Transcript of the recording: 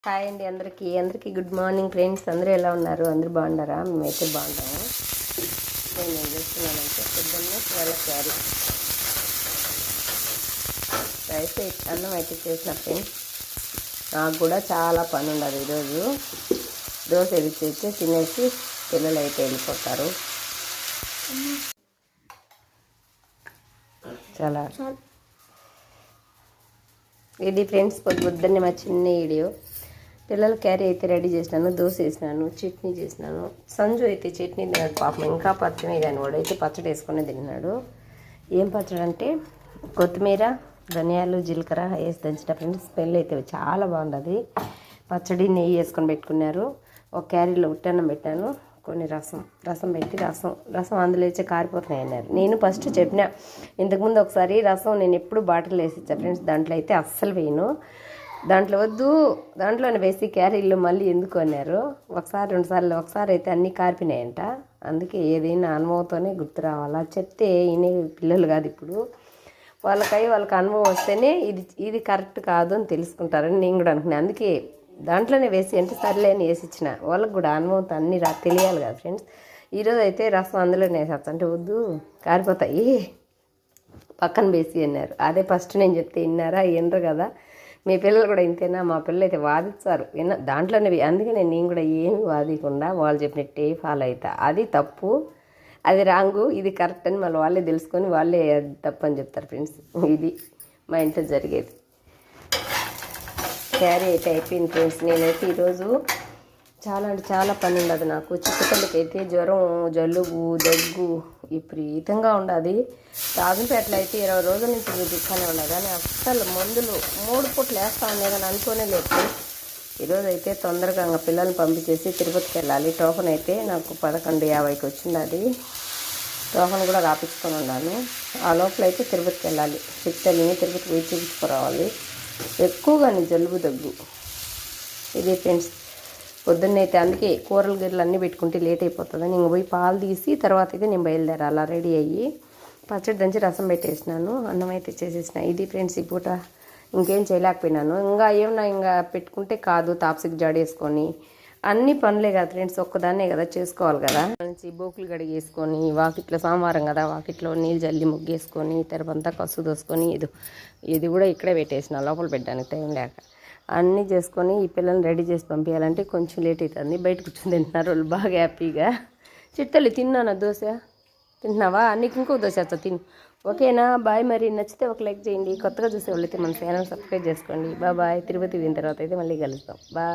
Hi అండి అందరికీ good morning friends. అందరూ ఎలా ఉన్నారు? అందరూ బాగున్నారా? మేమైతే బాగున్నాము. నేను ఏం చేస్తున్నానంటే పొద్దున్నే వాళ్ళ క్యారీ అన్నం అయితే చేసిన ఫ్రెండ్స్. నాకు కూడా చాలా పని ఉండదు ఈరోజు. దోశ ఎదిచేస్తే తినేసి పిల్లలు అయితే వెళ్ళిపోతారు. చాలా ఇది ఫ్రెండ్స్ పొద్దున్నే మా చిన్న వీడియో. పిల్లలు క్యారీ అయితే రెడీ చేసినాను, దోశ వేసినాను, చట్నీ చేసినాను. సంజు అయితే చట్నీ తిన్నాడు పాపం, ఇంకా పచ్చడి కానీ వాడైతే పచ్చడి వేసుకునే తిన్నాడు. ఏం పచ్చడి అంటే కొత్తిమీర, ధనియాలు, జీలకర్ర వేసి దంచిన ఫ్రెండ్స్. స్మెల్ అయితే చాలా బాగుంటుంది. పచ్చడి నెయ్యి వేసుకొని పెట్టుకున్నారు. ఒక క్యారీలో ఉట్టన్నం పెట్టాను, కొన్ని రసం పెట్టి రసం అందులో వేసి కారిపోతున్నాయి అన్నారు. నేను ఫస్ట్ చెప్పిన ఇంతకుముందు ఒకసారి రసం నేను ఎప్పుడు బాటిల్ వేసి ఇచ్చా ఫ్రెండ్స్. దాంట్లో అయితే అస్సలు వేయను, దాంట్లో వద్దు, దాంట్లోనే వేసి క్యారీలు మళ్ళీ ఎందుకు అన్నారు. ఒకసారి అయితే అన్నీ కారిపోయినాయంట. అందుకే ఏదైనా అనుభవంతోనే గుర్తు రావాలా. చెప్తే ఇనే పిల్లలు కాదు ఇప్పుడు, వాళ్ళకి అనుభవం వస్తేనే ఇది కరెక్ట్ కాదు అని తెలుసుకుంటారని నేను కూడా అనుకున్నాను. అందుకే దాంట్లోనే వేసి అంటే సర్లే అని వేసి ఇచ్చిన. వాళ్ళకి కూడా అనుభవంతో అన్నీ తెలియాలి కదా ఫ్రెండ్స్. ఈరోజు అయితే రసం అందులోనే వేసేస్తా అంటే వద్దు కారిపోతాయి, పక్కన వేసి అన్నారు. అదే ఫస్ట్ నేను చెప్తే విన్నారా? వినరు కదా. మీ పిల్లలు కూడా ఇంతేనా? మా పిల్లలు అయితే వాదిస్తారు దాంట్లోనే. అందుకే నేను కూడా ఏమి వాదికుండా వాళ్ళు చెప్పినట్టే ఫాలో అవుతా. అది తప్పు, అది రాంగు, ఇది కరెక్ట్ అని మళ్ళీ వాళ్ళే తెలుసుకొని వాళ్ళే తప్పు అని చెప్తారు ఫ్రెండ్స్. ఇది మా ఇంట్లో జరిగేది. క్యారీ అయితే అయిపోయింది ఫ్రెండ్స్. నేనైతే ఈరోజు చాలా అంటే చాలా పని ఉండదు నాకు. చిక్కుతల్లికైతే జ్వరం, జలుబు, దగ్గు విపరీతంగా ఉండదు. రాజంపేటలో అయితే 20 రోజుల నుంచి దిక్కనే ఉండదు. కానీ అస్సలు మందులు 3 పూటలు వేస్తా ఉన్నాయి కానీ అనుకోనే లేదు. ఈరోజు అయితే తొందరగా పిల్లల్ని పంపించేసి తిరుపతికి వెళ్ళాలి. టోకెన్ అయితే నాకు 11:50కి వచ్చింది. అది టోకెన్ కూడా రాపించుకొని ఉన్నాను. ఆ లోపల అయితే తిరుపతికి వెళ్ళాలి. చిక్కుతల్లిని తిరుపతికి పోయి చూపించుకురావాలి. ఎక్కువగా జలుబు, దగ్గు ఇది ఫ్రెండ్స్. పొద్దున్నైతే అందుకే కూరలు గిర్రలు అన్నీ పెట్టుకుంటే లేట్ అయిపోతుంది. నేను పోయి పాలు తీసి తర్వాత అయితే నేను బయలుదేరా. అలా రెడీ అయ్యి పచ్చడి దంచి రసం పెట్టేసినాను, అన్నం అయితే చేసేసిన. ఇది ఫ్రెండ్స్ ఈ పూట ఇంకేం చేయలేకపోయినాను. ఇంకా పెట్టుకుంటే కాదు, తాప్సికి జాడేసుకొని అన్ని పనులే కదా ఫ్రెండ్స్. ఒక్కదాన్నే కదా చేసుకోవాలి కదా. మంచి బోకులు కడిగేసుకొని వాకిట్లో సోమవారం కదా, వాకిట్లో నీళ్ళు జల్లి ముగ్గేసుకొని తెరపంతా కసు దోసుకొని ఇది కూడా ఇక్కడే పెట్టేసిన లోపల పెట్టడానికి టైం లేక. అన్నీ చేసుకొని ఈ పిల్లల్ని రెడీ చేసి పంపించాలంటే కొంచెం లేట్ అవుతుంది. బయట కూర్చొని తింటున్నారు వాళ్ళు బాగా హ్యాపీగా. చిట్టల్లి తిన్నానా దోశ? తింటున్నావా? నీకు ఇంకో దోశ వస్తా, తిను. ఓకేనా? బాయ్. మరి నచ్చితే ఒక లైక్ చేయండి. కొత్తగా చూసే వాళ్ళైతే మన ఛానల్ సబ్స్క్రైబ్ చేసుకోండి. బాయ్. తిరుపతి విన్న తర్వాత అయితే మళ్ళీ కలుస్తాం. బాయ్.